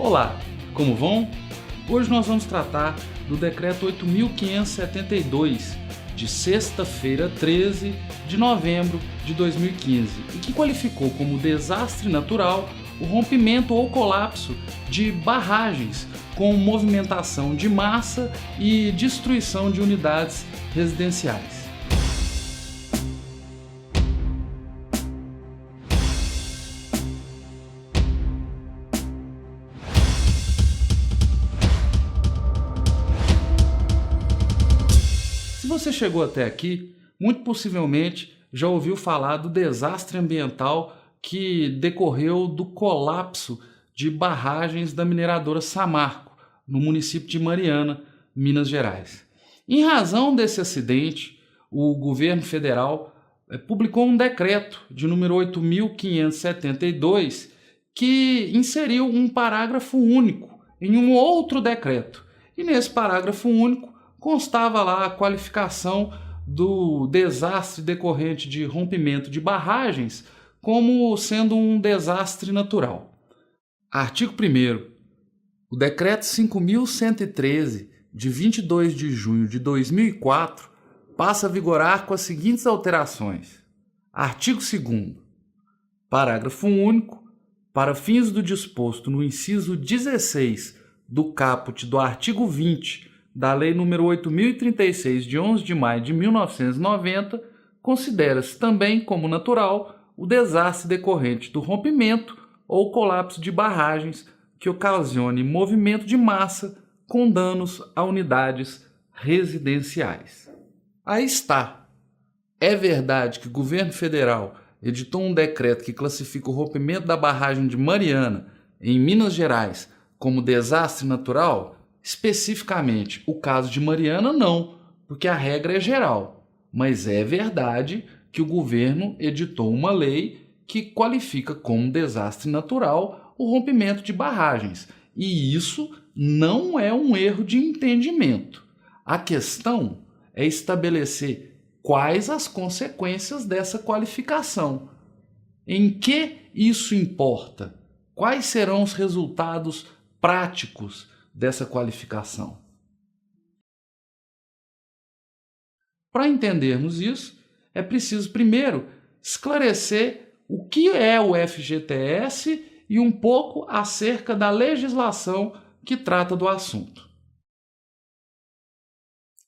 Olá, como vão? Hoje nós vamos tratar do Decreto 8.572, de sexta-feira 13 de novembro de 2015, e que qualificou como desastre natural o rompimento ou colapso de barragens com movimentação de massa e destruição de unidades residenciais. Se você chegou até aqui, muito possivelmente já ouviu falar do desastre ambiental que decorreu do colapso de barragens da mineradora Samarco, no município de Mariana, Minas Gerais. Em razão desse acidente, o governo federal publicou um decreto de número 8.572 que inseriu um parágrafo único em um outro decreto. E nesse parágrafo único constava lá a qualificação do desastre decorrente de rompimento de barragens como sendo um desastre natural. Artigo 1º. O Decreto 5.113, de 22 de junho de 2004, passa a vigorar com as seguintes alterações. Artigo 2º. Parágrafo único. Para fins do disposto no inciso 16 do caput do artigo 20 da Lei nº 8.036, de 11 de maio de 1990, considera-se também como natural o desastre decorrente do rompimento ou colapso de barragens que ocasione movimento de massa com danos a unidades residenciais. Aí está. É verdade que o governo federal editou um decreto que classifica o rompimento da barragem de Mariana, em Minas Gerais, como desastre natural? Especificamente, o caso de Mariana não, porque a regra é geral. Mas é verdade que o governo editou uma lei que qualifica como desastre natural o rompimento de barragens. E isso não é um erro de entendimento. A questão é estabelecer quais as consequências dessa qualificação. Em que isso importa? Quais serão os resultados práticos dessa qualificação? Para entendermos isso, é preciso primeiro esclarecer o que é o FGTS e um pouco acerca da legislação que trata do assunto.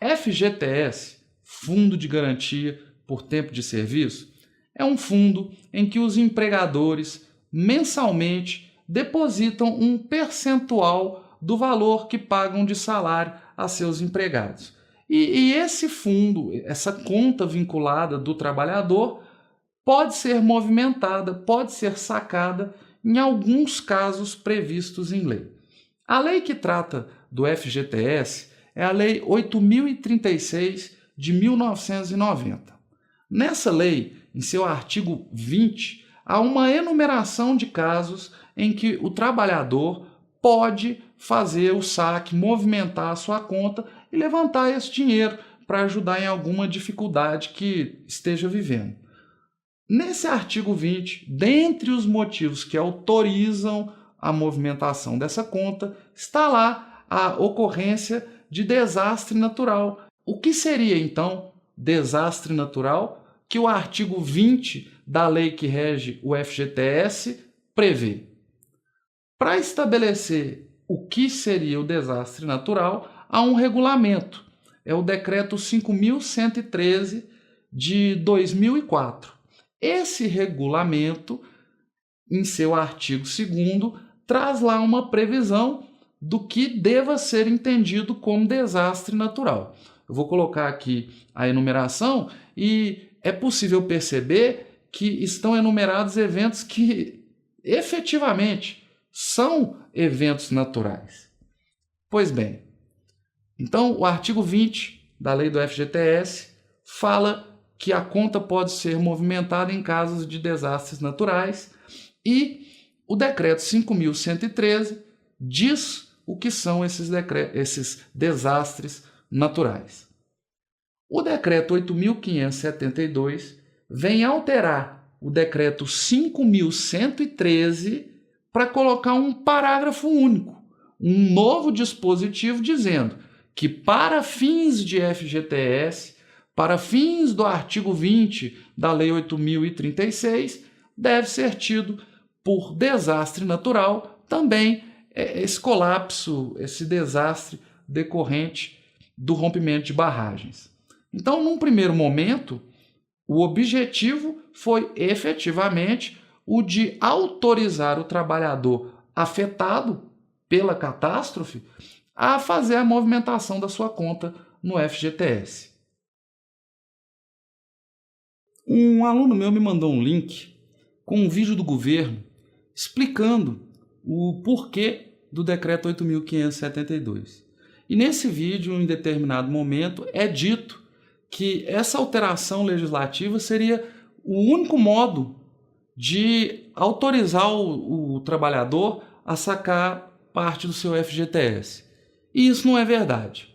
FGTS, Fundo de Garantia por Tempo de Serviço, é um fundo em que os empregadores mensalmente depositam um percentual do valor que pagam de salário a seus empregados. E esse fundo, essa conta vinculada do trabalhador, pode ser movimentada, pode ser sacada em alguns casos previstos em lei. A lei que trata do FGTS é a Lei 8.036 de 1990. Nessa lei, em seu artigo 20, há uma enumeração de casos em que o trabalhador pode fazer o saque, movimentar a sua conta e levantar esse dinheiro para ajudar em alguma dificuldade que esteja vivendo. Nesse artigo 20, dentre os motivos que autorizam a movimentação dessa conta, está lá a ocorrência de desastre natural. O que seria, então, desastre natural que o artigo 20 da lei que rege o FGTS prevê? Para estabelecer o que seria o desastre natural, há um regulamento. É o Decreto 5.113 de 2004. Esse regulamento, em seu artigo 2º, traz lá uma previsão do que deva ser entendido como desastre natural. Eu vou colocar aqui a enumeração e é possível perceber que estão enumerados eventos que efetivamente são eventos naturais. Pois bem, então o artigo 20 da lei do FGTS fala que a conta pode ser movimentada em casos de desastres naturais e o decreto 5.113 diz o que são esses desastres naturais. O decreto 8.572 vem alterar o decreto 5.113 para colocar um parágrafo único, um novo dispositivo dizendo que para fins de FGTS, para fins do artigo 20 da Lei 8.036, deve ser tido por desastre natural também esse colapso, esse desastre decorrente do rompimento de barragens. Então, num primeiro momento, o objetivo foi efetivamente o de autorizar o trabalhador afetado pela catástrofe a fazer a movimentação da sua conta no FGTS. Um aluno meu me mandou um link com um vídeo do governo explicando o porquê do decreto 8.572. E nesse vídeo, em determinado momento, é dito que essa alteração legislativa seria o único modo de autorizar o trabalhador a sacar parte do seu FGTS. E isso não é verdade,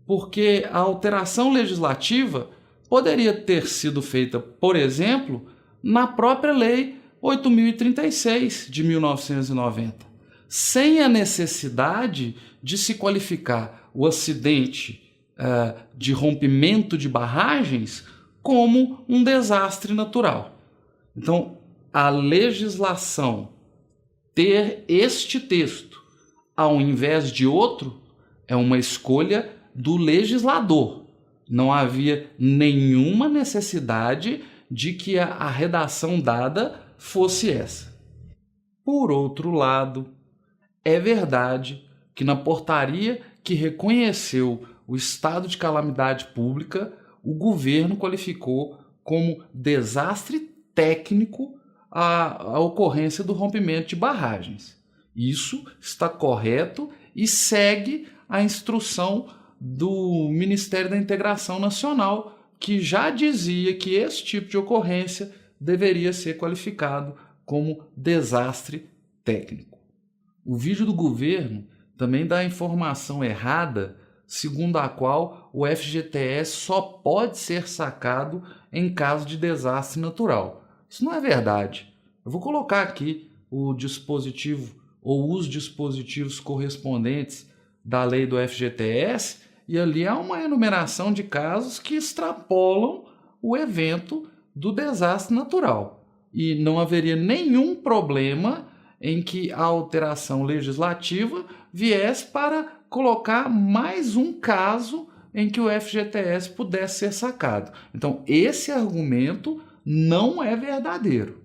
porque a alteração legislativa poderia ter sido feita, por exemplo, na própria Lei 8.036 de 1990, sem a necessidade de se qualificar o acidente de rompimento de barragens como um desastre natural. Então, a legislação ter este texto ao invés de outro é uma escolha do legislador. Não havia nenhuma necessidade de que a redação dada fosse essa. Por outro lado, é verdade que na portaria que reconheceu o estado de calamidade pública, o governo qualificou como desastre técnico a ocorrência do rompimento de barragens. Isso está correto e segue a instrução do Ministério da Integração Nacional, que já dizia que esse tipo de ocorrência deveria ser qualificado como desastre técnico. O vídeo do governo também dá a informação errada, segundo a qual o FGTS só pode ser sacado em caso de desastre natural. Isso não é verdade. Eu vou colocar aqui o dispositivo ou os dispositivos correspondentes da lei do FGTS e ali há uma enumeração de casos que extrapolam o evento do desastre natural. E não haveria nenhum problema em que a alteração legislativa viesse para colocar mais um caso em que o FGTS pudesse ser sacado. Então, esse argumento não é verdadeiro.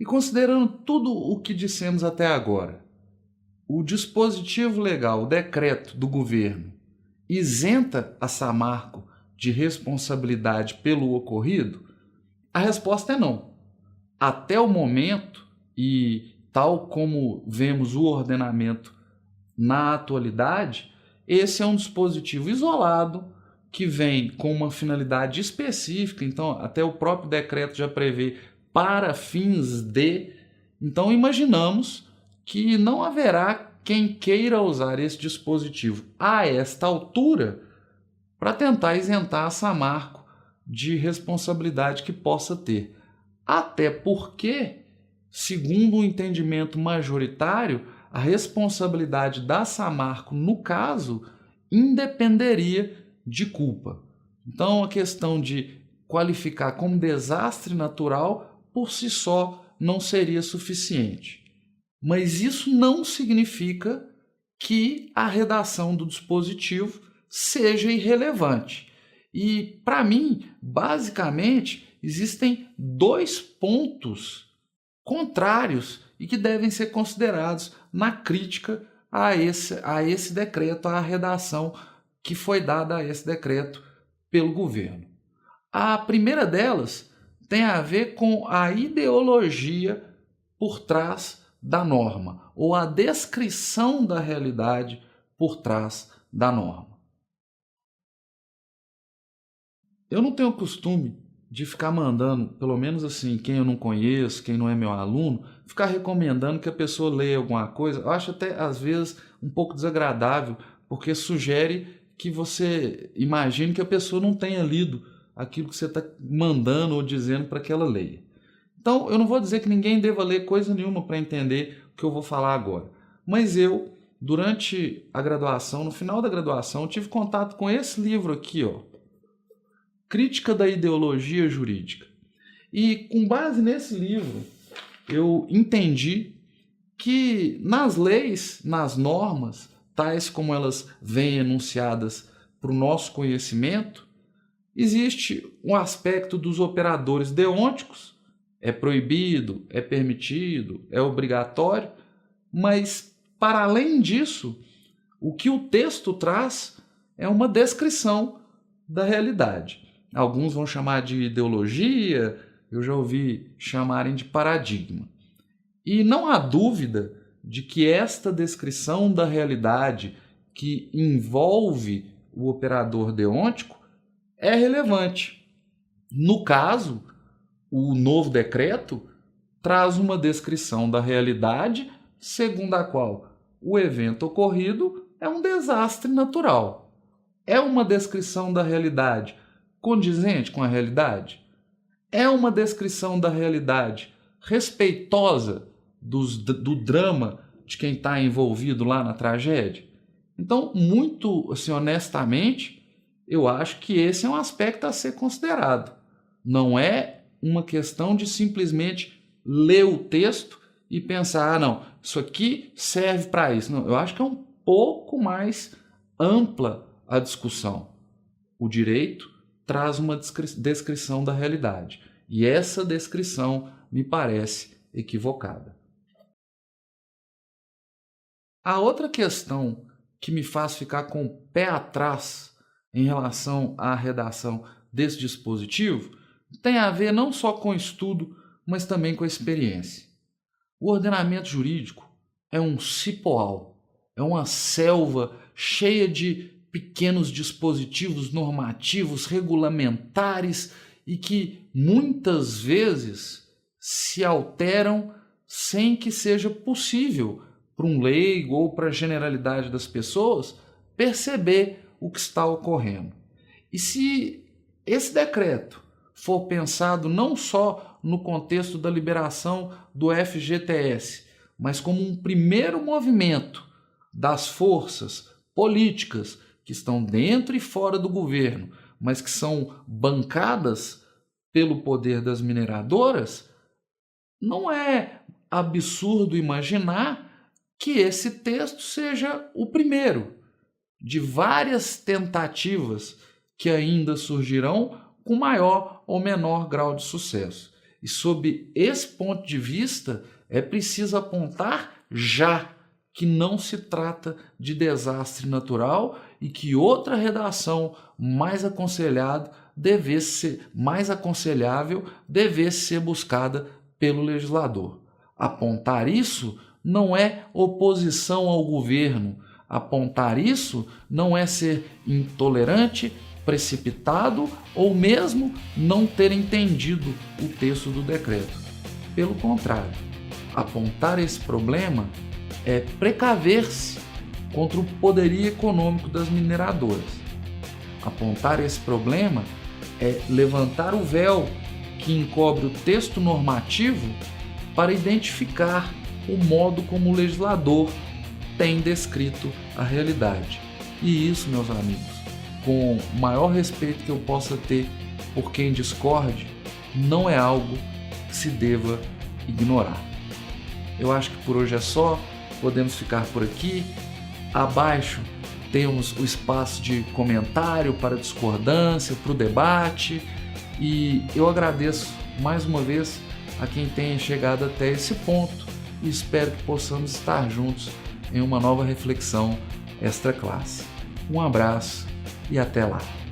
E considerando tudo o que dissemos até agora, o dispositivo legal, o decreto do governo, isenta a Samarco de responsabilidade pelo ocorrido? A resposta é não. Até o momento, e tal como vemos o ordenamento na atualidade, esse é um dispositivo isolado que vem com uma finalidade específica, então até o próprio decreto já prevê para fins de. Então imaginamos que não haverá quem queira usar esse dispositivo a esta altura para tentar isentar a Samarco de responsabilidade que possa ter. Até porque, segundo o entendimento majoritário, a responsabilidade da Samarco, no caso, independeria de culpa. Então, a questão de qualificar como desastre natural, por si só, não seria suficiente. Mas isso não significa que a redação do dispositivo seja irrelevante. E, para mim, basicamente, existem dois pontos contrários e que devem ser considerados na crítica a esse decreto, à redação que foi dada a esse decreto pelo governo. A primeira delas tem a ver com a ideologia por trás da norma, ou a descrição da realidade por trás da norma. Eu não tenho o costume de ficar mandando, pelo menos assim, quem eu não conheço, quem não é meu aluno, ficar recomendando que a pessoa leia alguma coisa. Eu acho até, às vezes, um pouco desagradável, porque sugere que você imagine que a pessoa não tenha lido aquilo que você está mandando ou dizendo para que ela leia. Então, eu não vou dizer que ninguém deva ler coisa nenhuma para entender o que eu vou falar agora. Mas eu, durante a graduação, no final da graduação, tive contato com esse livro aqui, ó, Crítica da Ideologia Jurídica. E com base nesse livro, eu entendi que nas leis, nas normas, tais como elas vêm enunciadas para o nosso conhecimento, existe um aspecto dos operadores deônticos, é proibido, é permitido, é obrigatório, mas para além disso, o que o texto traz é uma descrição da realidade. Alguns vão chamar de ideologia, eu já ouvi chamarem de paradigma. E não há dúvida de que esta descrição da realidade que envolve o operador deôntico é relevante. No caso, o novo decreto traz uma descrição da realidade segundo a qual o evento ocorrido é um desastre natural. É uma descrição da realidade condizente com a realidade? É uma descrição da realidade respeitosa do drama de quem está envolvido lá na tragédia? Então, muito assim, honestamente, eu acho que esse é um aspecto a ser considerado. Não é uma questão de simplesmente ler o texto e pensar, não, isso aqui serve para isso. Não, eu acho que é um pouco mais ampla a discussão. O direito traz uma descrição da realidade. E essa descrição me parece equivocada. A outra questão que me faz ficar com o pé atrás em relação à redação desse dispositivo tem a ver não só com estudo, mas também com experiência. O ordenamento jurídico é um cipoal, é uma selva cheia de pequenos dispositivos normativos, regulamentares e que muitas vezes se alteram sem que seja possível para um leigo ou para a generalidade das pessoas perceber o que está ocorrendo. E se esse decreto for pensado não só no contexto da liberação do FGTS, mas como um primeiro movimento das forças políticas que estão dentro e fora do governo, mas que são bancadas pelo poder das mineradoras, não é absurdo imaginar que esse texto seja o primeiro de várias tentativas que ainda surgirão com maior ou menor grau de sucesso. E sob esse ponto de vista, é preciso apontar já que não se trata de desastre natural e que outra redação mais aconselhável devesse ser buscada pelo legislador. Apontar isso não é oposição ao governo. Apontar isso não é ser intolerante, precipitado ou mesmo não ter entendido o texto do decreto. Pelo contrário, apontar esse problema é precaver-se contra o poderio econômico das mineradoras. Apontar esse problema é levantar o véu que encobre o texto normativo para identificar o modo como o legislador tem descrito a realidade. E isso, meus amigos, com o maior respeito que eu possa ter por quem discorde, não é algo que se deva ignorar. Eu acho que por hoje é só, podemos ficar por aqui. Abaixo temos o espaço de comentário para discordância, para o debate, e eu agradeço mais uma vez a quem tenha chegado até esse ponto e espero que possamos estar juntos em uma nova reflexão extra classe. Um abraço e até lá!